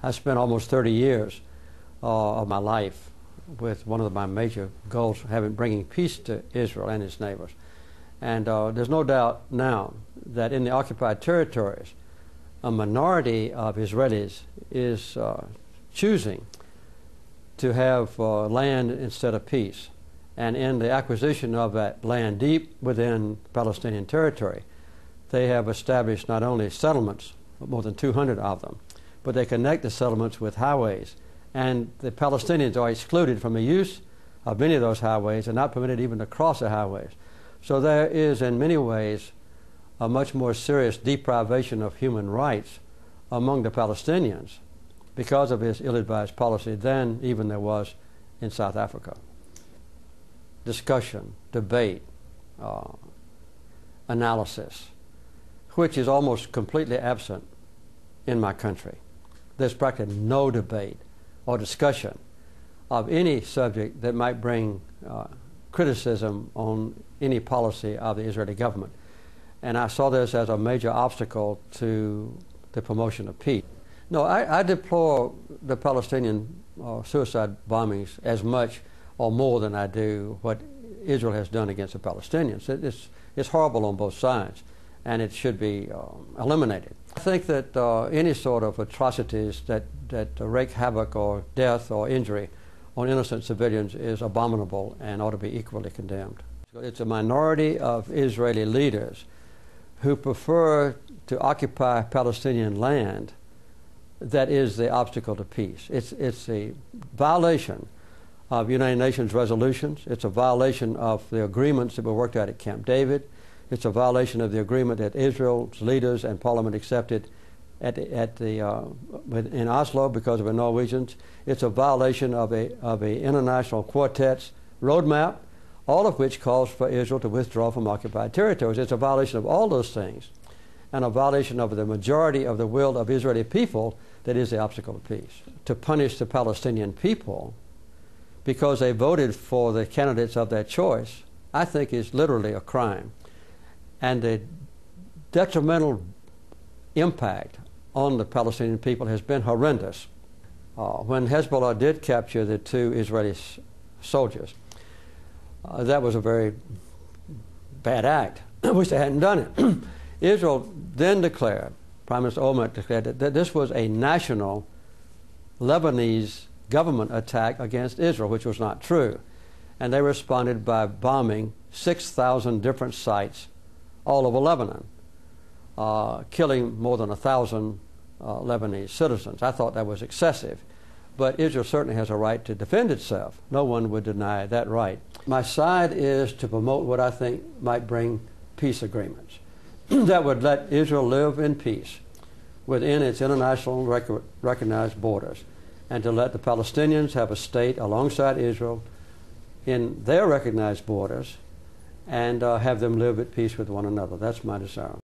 I spent almost 30 years of my life with one of my major goals bringing peace to Israel and its neighbors. And there's no doubt now that in the occupied territories, a minority of Israelis is choosing to have land instead of peace. And in the acquisition of that land deep within Palestinian territory, they have established not only settlements, more than 200 of them, but they connect the settlements with highways. And the Palestinians are excluded from the use of many of those highways and not permitted even to cross the highways. So there is, in many ways, a much more serious deprivation of human rights among the Palestinians because of his ill-advised policy than even there was in South Africa. Discussion, debate, analysis, which is almost completely absent in my country. There's practically no debate or discussion of any subject that might bring criticism on any policy of the Israeli government. And I saw this as a major obstacle to the promotion of peace. No, I deplore the Palestinian suicide bombings as much or more than I do what Israel has done against the Palestinians. It's horrible on both sides, and it should be eliminated. I think that any sort of atrocities that wreak havoc or death or injury on innocent civilians is abominable and ought to be equally condemned. It's a minority of Israeli leaders who prefer to occupy Palestinian land that is the obstacle to peace. It's a violation of United Nations resolutions. It's a violation of the agreements that were worked out at Camp David. It's a violation of the agreement that Israel's leaders and parliament accepted in Oslo because of the Norwegians. It's a violation of a international quartet's roadmap, all of which calls for Israel to withdraw from occupied territories. It's a violation of all those things, and a violation of the majority of the will of Israeli people that is the obstacle to peace. To punish the Palestinian people because they voted for the candidates of their choice, I think is literally a crime. And the detrimental impact on the Palestinian people has been horrendous. When Hezbollah did capture the 2 Israeli soldiers, that was a very bad act. I wish they hadn't done it. Israel then declared, Prime Minister Olmert declared that this was a national Lebanese government attack against Israel, which was not true. And they responded by bombing 6,000 different sites all over Lebanon, killing more than 1,000 Lebanese citizens. I thought that was excessive. But Israel certainly has a right to defend itself. No one would deny that right. My side is to promote what I think might bring peace agreements that would let Israel live in peace within its international recognized borders, and to let the Palestinians have a state alongside Israel in their recognized borders and have them live at peace with one another. That's my desire.